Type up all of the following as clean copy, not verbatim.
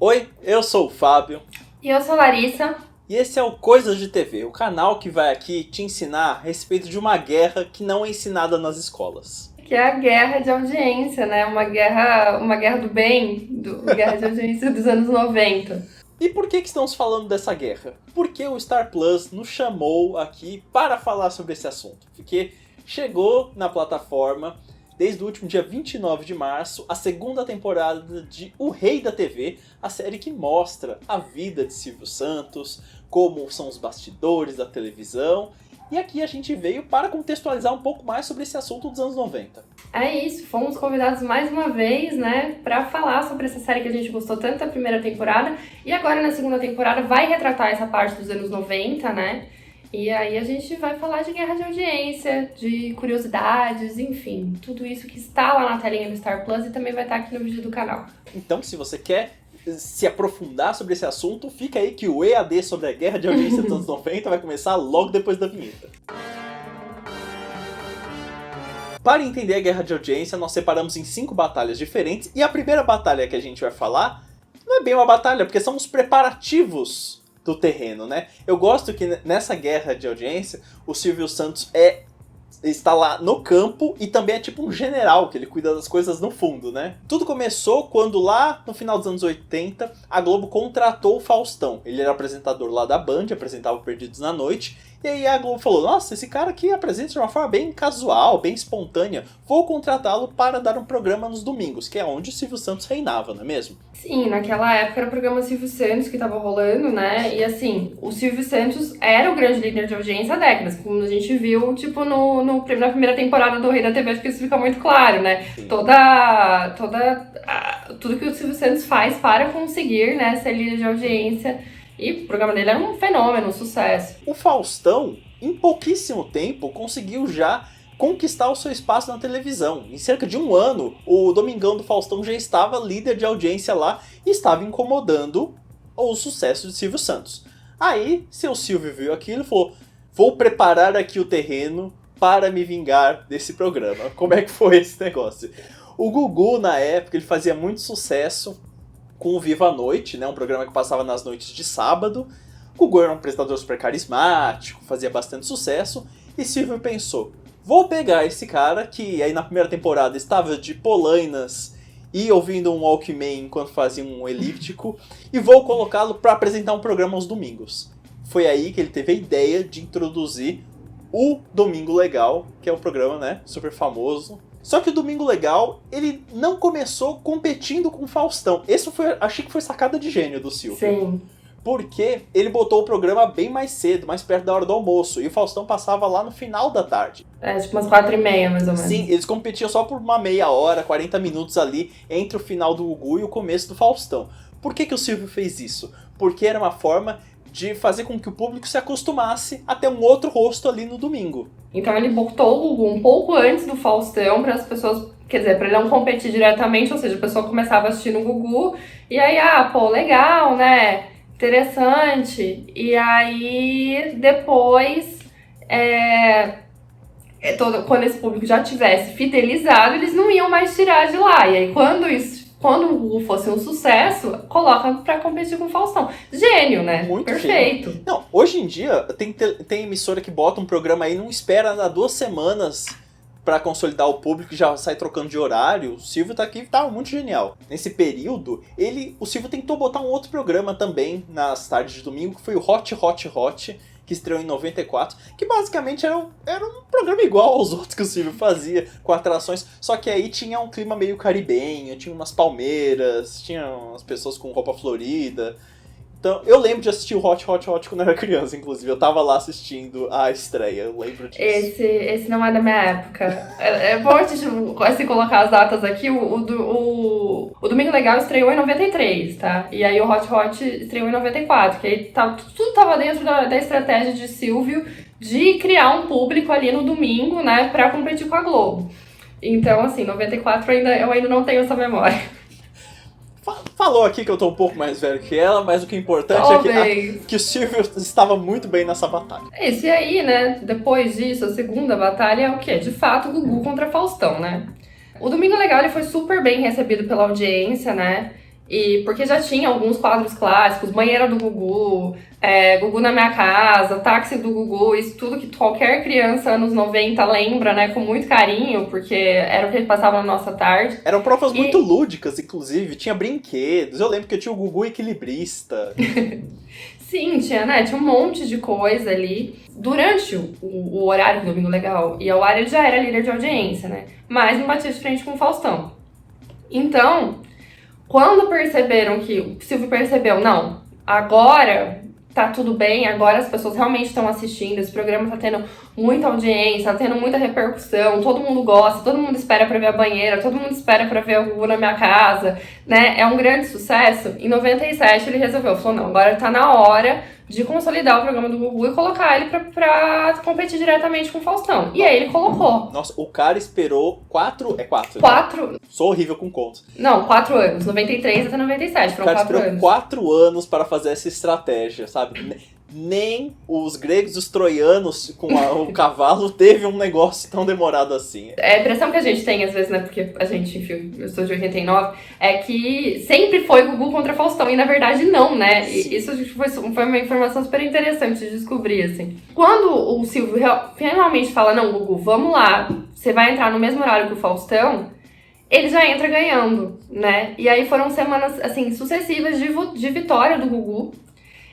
Oi, eu sou o Fábio. E eu sou a Larissa. E esse é o Coisas de TV, o canal que vai aqui te ensinar a respeito de uma guerra que não é ensinada nas escolas. Que é a guerra de audiência, né? Uma guerra do bem, guerra de audiência dos anos 90. E por que estamos falando dessa guerra? Porque o Star Plus nos chamou aqui para falar sobre esse assunto. Porque chegou na plataforma, desde o último dia 29 de março, a segunda temporada de O Rei da TV, a série que mostra a vida de Silvio Santos, como são os bastidores da televisão. E aqui a gente veio para contextualizar um pouco mais sobre esse assunto dos anos 90. É isso, fomos convidados mais uma vez, né, pra falar sobre essa série que a gente gostou tanto da primeira temporada. E agora na segunda temporada vai retratar essa parte dos anos 90, né? E aí a gente vai falar de guerra de audiência, de curiosidades, enfim, tudo isso que está lá na telinha do Star Plus e também vai estar aqui no vídeo do canal. Então, se você quer se aprofundar sobre esse assunto, fica aí que o EAD sobre a guerra de audiência dos anos 90 vai começar logo depois da vinheta. Para entender a guerra de audiência, nós separamos em 5 batalhas diferentes, e a primeira batalha que a gente vai falar não é bem uma batalha, porque são os preparativos do terreno, né? Eu gosto que nessa guerra de audiência, o Silvio Santos está lá no campo e também é tipo um general, que ele cuida das coisas no fundo, né? Tudo começou quando lá no final dos anos 80, a Globo contratou o Faustão. Ele era apresentador lá da Band, apresentava o Perdidos na Noite. E aí a Globo falou, nossa, esse cara aqui apresenta de uma forma bem casual, bem espontânea. Vou contratá-lo para dar um programa nos domingos, que é onde o Silvio Santos reinava, não é mesmo? Sim, naquela época era o programa Silvio Santos que tava rolando, né? E assim, o Silvio Santos era o grande líder de audiência há décadas, como a gente viu, tipo, na primeira temporada do Rei da TV, acho que isso fica muito claro, né? Sim. Tudo que o Silvio Santos faz para conseguir, né, ser líder de audiência. E o programa dele era um fenômeno, um sucesso. O Faustão, em pouquíssimo tempo, conseguiu já conquistar o seu espaço na televisão. Em cerca de um ano, o Domingão do Faustão já estava líder de audiência lá e estava incomodando o sucesso de Silvio Santos. Aí, seu Silvio viu aquilo e falou, vou preparar aqui o terreno para me vingar desse programa. Como é que foi esse negócio? O Gugu, na época, ele fazia muito sucesso com o Viva a Noite, né, um programa que passava nas noites de sábado. O Gugu era um apresentador super carismático, fazia bastante sucesso, e Silvio pensou, vou pegar esse cara que aí na primeira temporada estava de polainas e ouvindo um Walkman enquanto fazia um elíptico, e vou colocá-lo para apresentar um programa aos domingos. Foi aí que ele teve a ideia de introduzir o Domingo Legal, que é um programa, né, super famoso. Só que o Domingo Legal, ele não começou competindo com o Faustão. Achei que foi sacada de gênio do Silvio. Sim. Porque ele botou o programa bem mais cedo, mais perto da hora do almoço. E o Faustão passava lá no final da tarde. Tipo umas 4h30, mais ou menos. Sim, eles competiam só por uma meia hora, 40 minutos ali, entre o final do Gugu e o começo do Faustão. Por que o Silvio fez isso? Porque era uma forma de fazer com que o público se acostumasse a ter um outro rosto ali no domingo. Então ele botou o Gugu um pouco antes do Faustão para as pessoas, quer dizer, para ele não competir diretamente, ou seja, a pessoa começava assistindo o Gugu e aí, legal, né? Interessante. E aí, depois, quando esse público já tivesse fidelizado, eles não iam mais tirar de lá. E aí, quando o Gugu fosse um sucesso, coloca pra competir com o Faustão. Gênio, né? Muito perfeito. Gênio. Não, hoje em dia, tem emissora que bota um programa aí e não espera 2 semanas pra consolidar o público e já sai trocando de horário. O Silvio tá aqui, tá muito genial. Nesse período, o Silvio tentou botar um outro programa também nas tardes de domingo, que foi o Hot Hot Hot, que estreou em 94, que basicamente era um programa igual aos outros que o Silvio fazia, com atrações, só que aí tinha um clima meio caribenho, tinha umas palmeiras, tinha umas pessoas com roupa florida. Então, eu lembro de assistir o Hot Hot Hot quando eu era criança, inclusive. Eu tava lá assistindo a estreia, eu lembro disso. Esse não é da minha época. É bom a gente colocar as datas aqui. O Domingo Legal estreou em 93, tá? E aí o Hot Hot estreou em 94, que aí tudo tava dentro da estratégia de Silvio de criar um público ali no domingo, né, pra competir com a Globo. Então, assim, 94 eu ainda não tenho essa memória. Falou aqui que eu tô um pouco mais velho que ela, mas o que é importante é que o Silvio estava muito bem nessa batalha. Esse aí, né, depois disso, a segunda batalha é o quê? De fato, Gugu contra Faustão, né? O Domingo Legal ele foi super bem recebido pela audiência, né? E porque já tinha alguns quadros clássicos, Banheira do Gugu, Gugu na Minha Casa, Táxi do Gugu, isso tudo que qualquer criança anos 90 lembra, né, com muito carinho, porque era o que ele passava na nossa tarde. Eram provas muito lúdicas, inclusive, tinha brinquedos. Eu lembro que eu tinha o Gugu equilibrista. Sim, tinha um monte de coisa ali. Durante o horário do Domingo Legal e ao ar, ele já era líder de audiência, né? Mas não batia de frente com o Faustão. Então, quando perceberam que o Silvio percebeu, não, agora tá tudo bem, agora as pessoas realmente estão assistindo, esse programa tá tendo muita audiência, tá tendo muita repercussão, todo mundo gosta, todo mundo espera pra ver a banheira, todo mundo espera pra ver o Gugu na Minha Casa, né? É um grande sucesso. Em 97 ele resolveu, falou, não, agora tá na hora de consolidar o programa do Gugu e colocar ele pra competir diretamente com o Faustão. E aí ele colocou. Nossa, o cara esperou 4... É 4, né? Sou horrível com contas. Não, 4 anos. 93 até 97, foram 4 anos. O cara esperou 4 anos para fazer essa estratégia, sabe? Nem os gregos e os troianos com o cavalo teve um negócio tão demorado assim. A impressão que a gente tem, às vezes, né, porque a gente, enfim, eu sou de 89, é que sempre foi Gugu contra Faustão, e na verdade não, né? E isso foi uma informação super interessante de descobrir, assim. Quando o Silvio finalmente fala, não, Gugu, vamos lá, você vai entrar no mesmo horário que o Faustão, ele já entra ganhando, né? E aí foram semanas, assim, sucessivas de vitória do Gugu.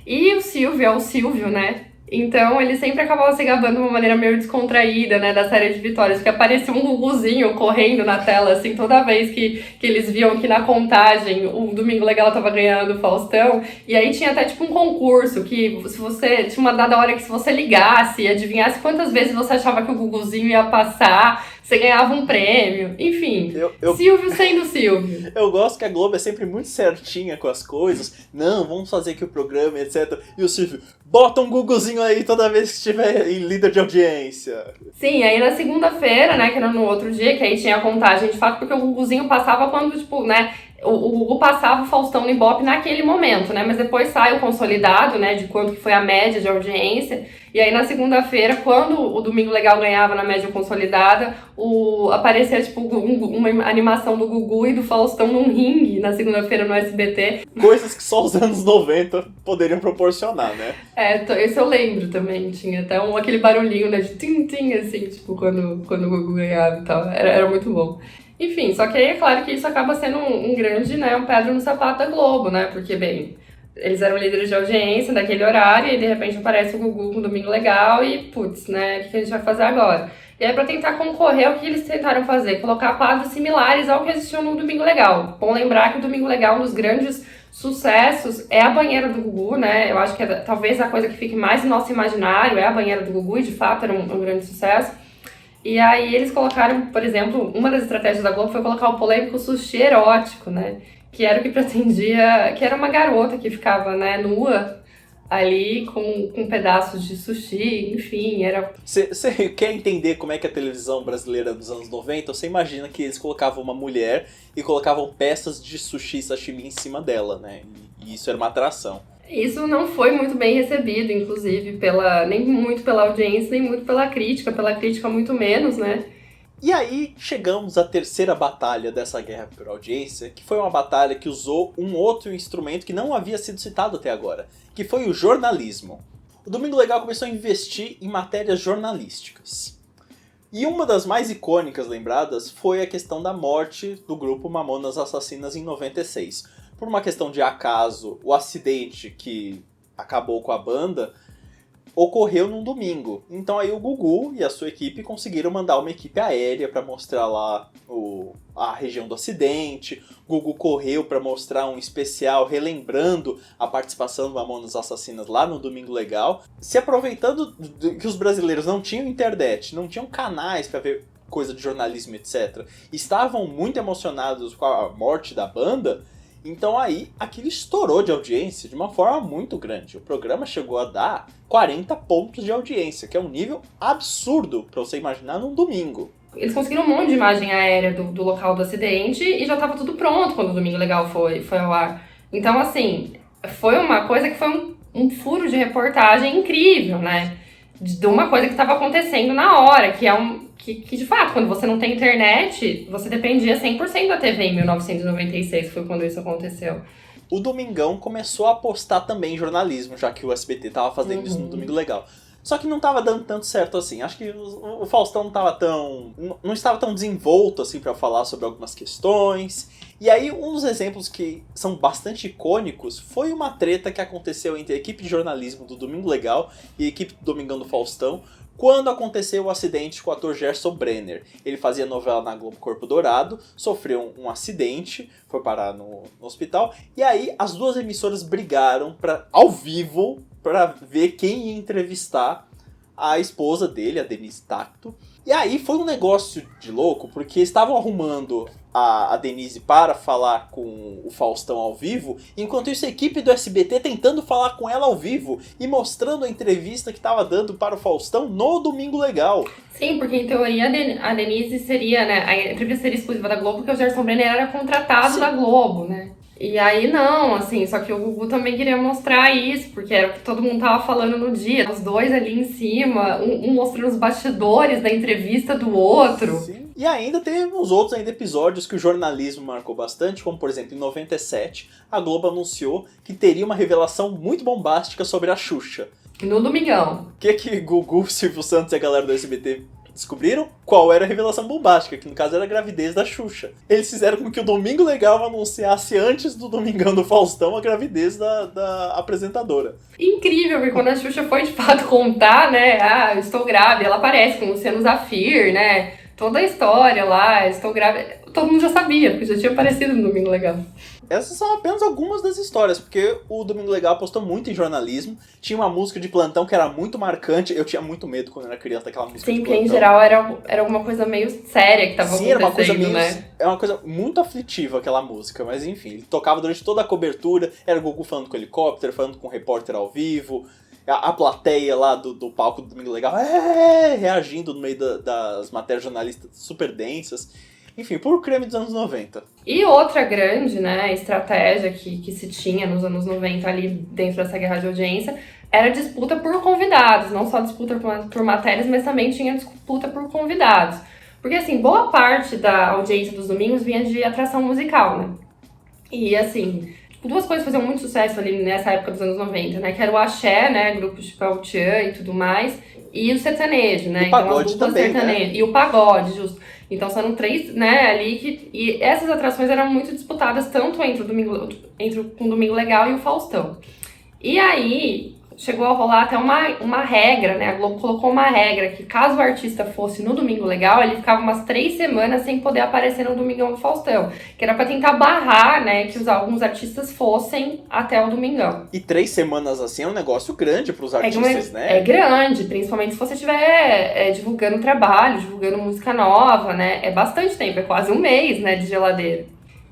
E o Silvio é o Silvio, né? Então ele sempre acabava se gabando de uma maneira meio descontraída, né? Da série de vitórias, porque aparecia um Guguzinho correndo na tela, assim, toda vez que eles viam que na contagem o Domingo Legal tava ganhando o Faustão. E aí tinha até tipo um concurso que se você tinha uma dada hora que se você ligasse e adivinhasse quantas vezes você achava que o Guguzinho ia passar, você ganhava um prêmio. Enfim, Silvio sendo Silvio. Eu gosto que a Globo é sempre muito certinha com as coisas. Não, vamos fazer aqui o programa, etc. E o Silvio, bota um Guguzinho aí toda vez que estiver em líder de audiência. Sim, aí na segunda-feira, né, que era no outro dia, que aí tinha a contagem de fato, porque o Guguzinho passava quando, tipo, né, o Gugu passava o Faustão no Ibope naquele momento, né, mas depois sai o consolidado, né, de quanto que foi a média de audiência, e aí na segunda-feira, quando o Domingo Legal ganhava na média consolidada, aparecia, tipo, uma animação do Gugu e do Faustão num ringue na segunda-feira no SBT. Coisas que só os anos 90 poderiam proporcionar, né? Isso eu lembro também, tinha até aquele barulhinho, né, de tim-tim, assim, tipo, quando o Gugu ganhava e tal, era muito bom. Enfim, só que aí é claro que isso acaba sendo um grande, né, um pedra no sapato da Globo, né, porque, bem, eles eram líderes de audiência daquele horário e de repente aparece o Gugu com o Domingo Legal e, putz, né, o que a gente vai fazer agora? E aí, pra tentar concorrer, o que eles tentaram fazer? Colocar quadros similares ao que existiam no Domingo Legal. Bom lembrar que o Domingo Legal, um dos grandes sucessos, é a banheira do Gugu, né? Eu acho que talvez a coisa que fique mais no nosso imaginário é a banheira do Gugu, e de fato era um grande sucesso. E aí eles colocaram, por exemplo, uma das estratégias da Globo foi colocar o polêmico sushi erótico, né? Que era o que pretendia, que era uma garota que ficava, né, nua ali com pedaços de sushi, enfim, era... Você quer entender como é que a televisão brasileira dos anos 90? Você imagina que eles colocavam uma mulher e colocavam peças de sushi e sashimi em cima dela, né? E isso era uma atração. Isso não foi muito bem recebido, inclusive, nem muito pela audiência, nem muito pela crítica muito menos, né? E aí chegamos à terceira batalha dessa guerra por audiência, que foi uma batalha que usou um outro instrumento que não havia sido citado até agora, que foi o jornalismo. O Domingo Legal começou a investir em matérias jornalísticas. E uma das mais icônicas lembradas foi a questão da morte do grupo Mamonas Assassinas em 96. Por uma questão de acaso, o acidente que acabou com a banda ocorreu num domingo. Então aí o Gugu e a sua equipe conseguiram mandar uma equipe aérea para mostrar lá a região do acidente. O Gugu correu para mostrar um especial relembrando a participação do Mamonas Assassinas lá no Domingo Legal. Se aproveitando que os brasileiros não tinham internet, não tinham canais para ver coisa de jornalismo, etc. Estavam muito emocionados com a morte da banda. Então aí, aquilo estourou de audiência de uma forma muito grande. O programa chegou a dar 40 pontos de audiência, que é um nível absurdo para você imaginar num domingo. Eles conseguiram um monte de imagem aérea do local do acidente e já estava tudo pronto quando o Domingo Legal foi ao ar. Então, assim, foi uma coisa que foi um furo de reportagem incrível, né? de uma coisa que estava acontecendo na hora, que é que de fato, quando você não tem internet, você dependia 100% da TV em 1996, foi quando isso aconteceu. O Domingão começou a apostar também em jornalismo, já que o SBT tava fazendo isso no Domingo Legal. Só que não tava dando tanto certo assim. Acho que o Faustão não estava tão desenvolto assim para falar sobre algumas questões. E aí um dos exemplos que são bastante icônicos foi uma treta que aconteceu entre a equipe de jornalismo do Domingo Legal e a equipe do Domingão do Faustão, quando aconteceu o acidente com o ator Gerson Brenner. Ele fazia novela na Globo Corpo Dourado, sofreu um acidente, foi parar no hospital, e aí as duas emissoras brigaram ao vivo para ver quem ia entrevistar a esposa dele, a Denise Tacto. E aí foi um negócio de louco, porque estavam arrumando a Denise para falar com o Faustão ao vivo, enquanto isso a equipe do SBT tentando falar com ela ao vivo e mostrando a entrevista que estava dando para o Faustão no Domingo Legal. Sim, porque em teoria a Denise seria, né, a entrevista seria exclusiva da Globo, porque o Gerson Brenner era contratado da Globo, né? E aí não, assim, só que o Gugu também queria mostrar isso, porque era o que todo mundo tava falando no dia. Os dois ali em cima, um mostrando os bastidores da entrevista do outro. Sim. E ainda teve uns outros episódios que o jornalismo marcou bastante, como por exemplo em 97, a Globo anunciou que teria uma revelação muito bombástica sobre a Xuxa. No Domingão. O que Gugu, Silvio Santos e a galera do SBT descobriram? Qual era a revelação bombástica, que no caso era a gravidez da Xuxa. Eles fizeram com que o Domingo Legal anunciasse antes do Domingão do Faustão a gravidez da apresentadora. Incrível, porque quando a Xuxa foi de fato contar, né, eu estou grávida, ela aparece com o Luciano Zafir, né, toda a história lá, estou grávida, todo mundo já sabia, porque já tinha aparecido no Domingo Legal. Essas são apenas algumas das histórias, porque o Domingo Legal apostou muito em jornalismo, tinha uma música de plantão que era muito marcante, eu tinha muito medo quando era criança daquela música de plantão. Sim, porque em geral era alguma coisa meio séria que tava acontecendo, era uma coisa meio, né? É uma coisa muito aflitiva aquela música, mas enfim, ele tocava durante toda a cobertura, era o Gugu falando com o helicóptero, falando com o repórter ao vivo, a plateia lá do palco do Domingo Legal reagindo no meio das matérias jornalistas super densas. Enfim, puro creme dos anos 90. E outra grande, né, estratégia que se tinha nos anos 90 ali dentro dessa guerra de audiência era disputa por convidados. Não só disputa por matérias, mas também tinha disputa por convidados. Porque, assim, boa parte da audiência dos domingos vinha de atração musical, né? E, assim, duas coisas faziam muito sucesso ali nessa época dos anos 90, né? Que era o axé, né, grupos tipo El Tchan e tudo mais, e o sertanejo, né? E o pagode então, também, né? E o pagode, justo. Então foram três, né, ali que... E essas atrações eram muito disputadas tanto entre o Domingo Legal e o Faustão. E aí, chegou a rolar até uma regra, né? A Globo colocou uma regra que caso o artista fosse no Domingo Legal, ele ficava umas 3 semanas sem poder aparecer no Domingão do Faustão. Que era pra tentar barrar, né, que alguns artistas fossem até o Domingão. E 3 semanas assim é um negócio grande pros artistas, né? É grande, principalmente se você estiver divulgando trabalho, divulgando música nova, né? É bastante tempo, é quase um mês, né, de geladeira.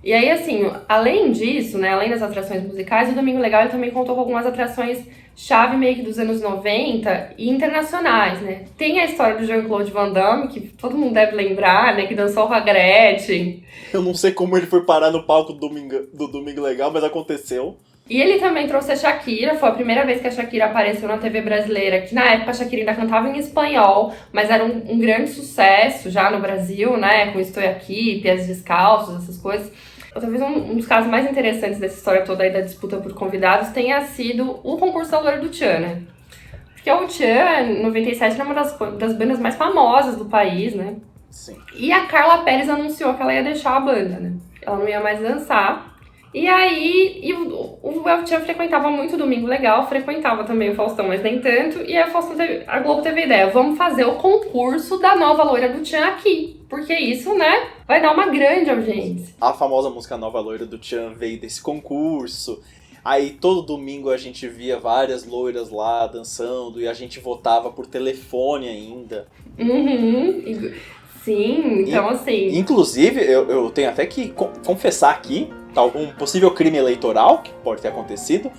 E aí, assim, além disso, né, além das atrações musicais, o Domingo Legal ele também contou com algumas atrações chave meio que dos anos 90 e internacionais, né? Tem a história do Jean-Claude Van Damme, que todo mundo deve lembrar, né, que dançou com a Gretchen. Eu não sei como ele foi parar no palco do Domingo Legal, mas aconteceu. E ele também trouxe a Shakira, foi a primeira vez que a Shakira apareceu na TV brasileira, que na época a Shakira ainda cantava em espanhol, mas era um grande sucesso já no Brasil, né, com Estou Aqui, Pés Descalços, essas coisas. Talvez um dos casos mais interessantes dessa história toda aí da disputa por convidados tenha sido o concurso da Loira do Tchan, né? Porque o Tchan, em 97, era uma das bandas mais famosas do país, né? Sim. E a Carla Pérez anunciou que ela ia deixar a banda, né? Ela não ia mais dançar. E aí, o El Tchan frequentava muito o Domingo Legal, frequentava também o Faustão, mas nem tanto. E a Globo teve a ideia, vamos fazer o concurso da nova Loira do Tchan aqui. Porque isso, né, vai dar uma grande audiência. A famosa música Nova Loira do Tchan veio desse concurso. Aí todo domingo a gente via várias loiras lá dançando e a gente votava por telefone ainda. Uhum. Sim, então assim... Inclusive, eu tenho até que confessar aqui um possível crime eleitoral que pode ter acontecido,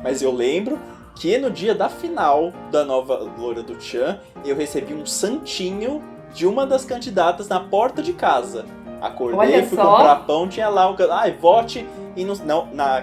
mas eu lembro que no dia da final da Nova Loira do Tchan, eu recebi um santinho de uma das candidatas na porta de casa. Acordei, fui comprar pão, tinha lá vote, e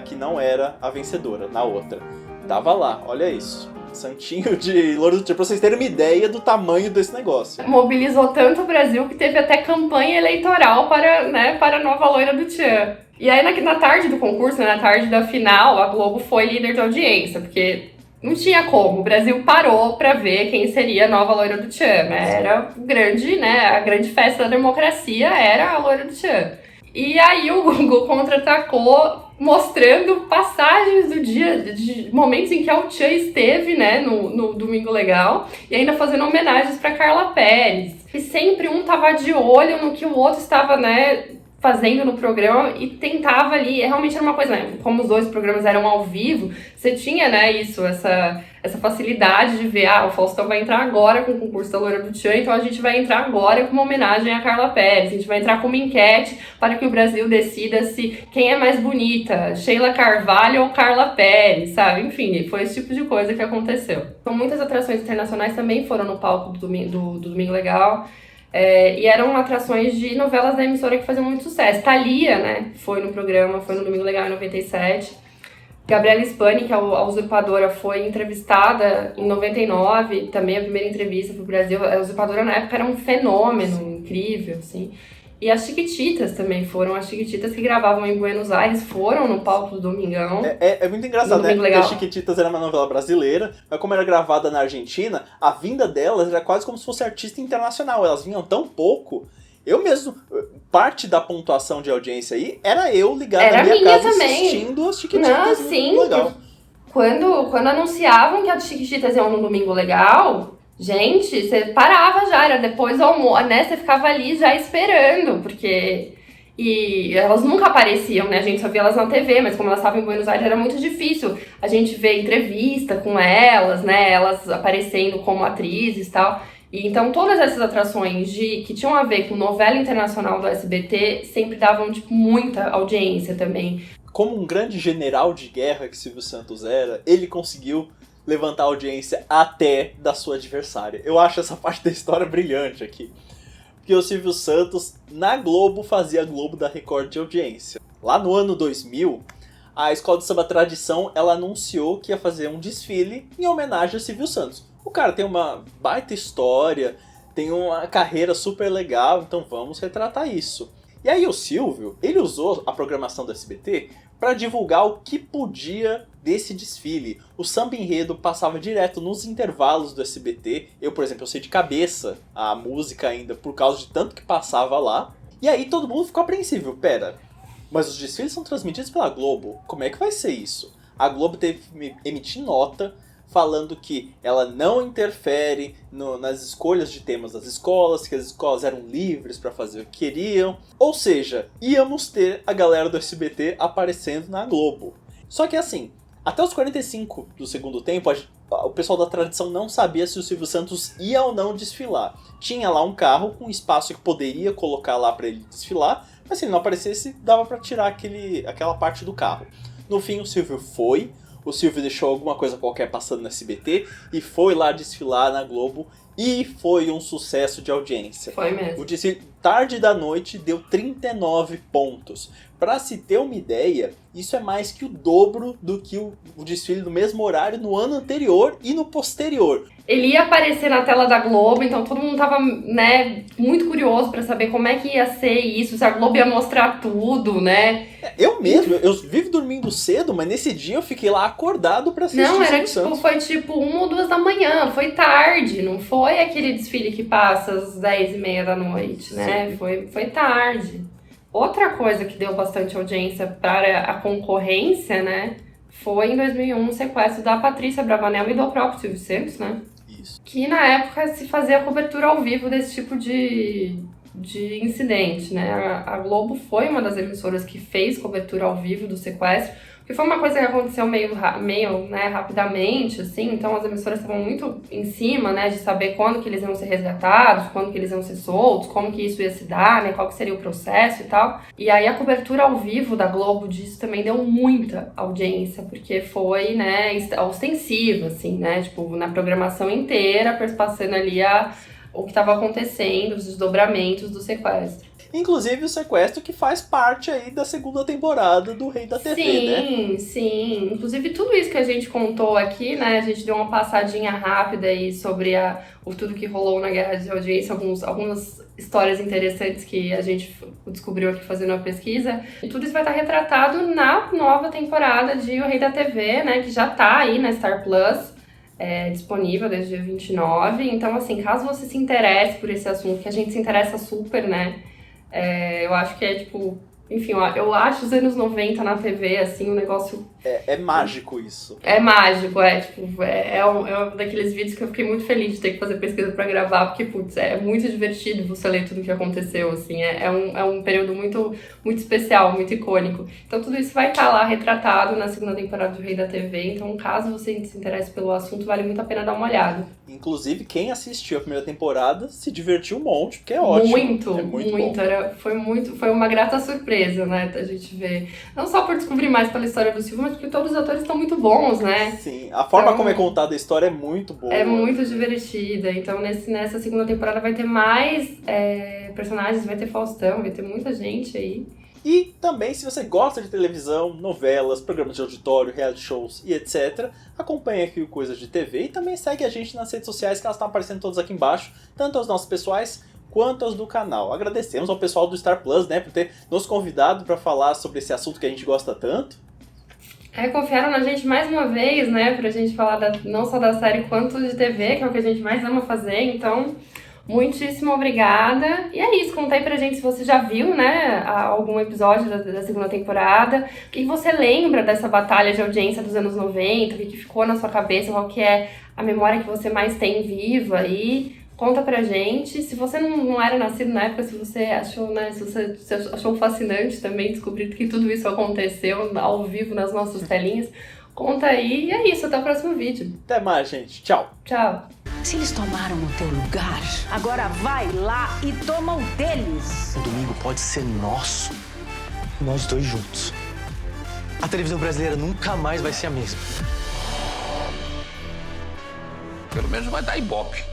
que não era a vencedora, na outra. Tava lá, olha isso. Santinho de Loura do Tchan, pra vocês terem uma ideia do tamanho desse negócio. Mobilizou tanto o Brasil que teve até campanha eleitoral para a nova Loira do Tchan. E aí na tarde do concurso, na tarde da final, a Globo foi líder de audiência, porque não tinha como. O Brasil parou pra ver quem seria a nova Loira do Tchan, né? Era o grande, né? A grande festa da democracia era a Loira do Tchan. E aí o Google contra-atacou mostrando passagens do dia, de momentos em que a Tchan esteve, né, no Domingo Legal, e ainda fazendo homenagens pra Carla Perez. E sempre um tava de olho no que o outro estava, né, fazendo no programa e tentava ali, realmente era uma coisa, né, como os dois programas eram ao vivo, você tinha, né, essa facilidade de ver, o Faustão vai entrar agora com o concurso da Loira do Tchan, então a gente vai entrar agora com uma homenagem a Carla Perez, a gente vai entrar com uma enquete para que o Brasil decida se quem é mais bonita, Sheila Carvalho ou Carla Perez, sabe? Enfim, foi esse tipo de coisa que aconteceu. Então muitas atrações internacionais também foram no palco do Domingo Legal. E eram atrações de novelas da emissora que faziam muito sucesso. Thalia, né, foi no programa, foi no Domingo Legal em 97. Gabriela Spani, que é a Usurpadora, foi entrevistada em 99, também a primeira entrevista pro Brasil. A Usurpadora na época era um fenômeno incrível, assim. E as Chiquititas também foram. As Chiquititas que gravavam em Buenos Aires foram no palco do Domingão. É muito engraçado, né? Porque as Chiquititas era uma novela brasileira, mas como era gravada na Argentina, a vinda delas era quase como se fosse artista internacional. Elas vinham tão pouco. Eu mesmo, parte da pontuação de audiência aí, era eu ligado na minha casa também, assistindo as Chiquititas. Não, sim. Legal. Quando anunciavam que as Chiquititas iam no Domingo Legal... Gente, você parava já, era depois do almoço, né? Você ficava ali já esperando, porque... E elas nunca apareciam, né? A gente só via elas na TV, mas como elas estavam em Buenos Aires era muito difícil a gente ver entrevista com elas, né? Elas aparecendo como atrizes e tal. E então todas essas atrações que tinham a ver com novela internacional do SBT sempre davam, tipo, muita audiência também. Como um grande general de guerra que Silvio Santos era, ele conseguiu levantar a audiência até da sua adversária. Eu acho essa parte da história brilhante aqui. Porque o Silvio Santos, na Globo, fazia a Globo da Record de audiência. Lá no ano 2000, a Escola de Samba Tradição, ela anunciou que ia fazer um desfile em homenagem a Silvio Santos. O cara tem uma baita história, tem uma carreira super legal, então vamos retratar isso. E aí o Silvio, ele usou a programação do SBT para divulgar o que podia desse desfile. O samba enredo passava direto nos intervalos do SBT. Eu, por exemplo, eu sei de cabeça a música ainda por causa de tanto que passava lá. E aí todo mundo ficou apreensivo. Pera, mas os desfiles são transmitidos pela Globo? Como é que vai ser isso? A Globo teve que emitir nota falando que ela não interfere nas escolhas de temas das escolas, que as escolas eram livres para fazer o que queriam. Ou seja, íamos ter a galera do SBT aparecendo na Globo. Só que assim, até os 45 do segundo tempo, o pessoal da tradição não sabia se o Silvio Santos ia ou não desfilar. Tinha lá um carro com espaço que poderia colocar lá para ele desfilar, mas se ele não aparecesse, dava para tirar aquela parte do carro. No fim, o Silvio foi. O Silvio deixou alguma coisa qualquer passando no SBT e foi lá desfilar na Globo e foi um sucesso de audiência. Foi mesmo. O desfile tarde da noite deu 39 pontos. Pra se ter uma ideia, isso é mais que o dobro do que o desfile do mesmo horário no ano anterior e no posterior. Ele ia aparecer na tela da Globo, então todo mundo tava, né, muito curioso pra saber como é que ia ser isso, se a Globo ia mostrar tudo, né? Eu vivo dormindo cedo, mas nesse dia eu fiquei lá acordado pra assistir. Não, foi tipo 1 ou 2 da manhã, foi tarde, não foi aquele desfile que passa às 10h30 da noite, né? Foi tarde. Outra coisa que deu bastante audiência para a concorrência, né, foi em 2001 o sequestro da Patrícia Bravanel e do próprio Silvio Santos, né? Isso. Que na época se fazia cobertura ao vivo desse tipo de incidente, né? A Globo foi uma das emissoras que fez cobertura ao vivo do sequestro, que foi uma coisa que aconteceu meio né, rapidamente, assim, então as emissoras estavam muito em cima, né, de saber quando que eles iam ser resgatados, quando que eles iam ser soltos, como que isso ia se dar, né, qual que seria o processo e tal. E aí a cobertura ao vivo da Globo disso também deu muita audiência, porque foi, né, ostensiva, assim, né, tipo, na programação inteira, passando ali o que estava acontecendo, os desdobramentos do sequestro. Inclusive o sequestro que faz parte aí da segunda temporada do Rei da TV, né? Sim, sim. Inclusive tudo isso que a gente contou aqui, né? A gente deu uma passadinha rápida aí sobre tudo que rolou na Guerra de Audiência, algumas histórias interessantes que a gente descobriu aqui fazendo a pesquisa. E tudo isso vai estar retratado na nova temporada de O Rei da TV, né? Que já tá aí na Star Plus. Disponível desde o dia 29. Então, assim, caso você se interesse por esse assunto, que a gente se interessa super, né? Eu acho que tipo... Enfim, eu acho os anos 90 na TV, assim, um negócio... É mágico isso. É mágico, um daqueles vídeos que eu fiquei muito feliz de ter que fazer pesquisa pra gravar, porque, putz, é muito divertido você ler tudo o que aconteceu, assim, é um período muito, muito especial, muito icônico. Então tudo isso vai estar lá retratado na segunda temporada do Rei da TV, então caso você se interesse pelo assunto, vale muito a pena dar uma olhada. Inclusive, quem assistiu a primeira temporada se divertiu um monte, porque é ótimo. Muito. Foi uma grata surpresa, né, a gente ver. Não só por descobrir mais pela história do Silvio, mas porque todos os atores estão muito bons, né? Sim, a forma como é contada a história é muito boa. É muito divertida. Então, nessa segunda temporada vai ter mais personagens, vai ter Faustão, vai ter muita gente aí. E também, se você gosta de televisão, novelas, programas de auditório, reality shows e etc., acompanhe aqui o Coisas de TV e também segue a gente nas redes sociais, que elas estão aparecendo todas aqui embaixo, tanto as nossas pessoais quanto as do canal. Agradecemos ao pessoal do Star Plus, né, por ter nos convidado para falar sobre esse assunto que a gente gosta tanto. Confiaram na gente mais uma vez, né, pra gente falar não só da série quanto de TV, que é o que a gente mais ama fazer, então... Muitíssimo obrigada. E é isso, conta aí pra gente se você já viu, né, algum episódio da segunda temporada. O que você lembra dessa batalha de audiência dos anos 90, o que ficou na sua cabeça, qual que é a memória que você mais tem viva aí. Conta pra gente. Se você não era nascido na época, se você achou, né, se você achou fascinante também descobrir que tudo isso aconteceu ao vivo nas nossas telinhas, conta aí. E é isso, até o próximo vídeo. Até mais, gente. Tchau. Tchau. Se eles tomaram o teu lugar, agora vai lá e toma o deles. O domingo pode ser nosso. Nós dois juntos. A televisão brasileira nunca mais vai ser a mesma. Pelo menos vai dar ibope.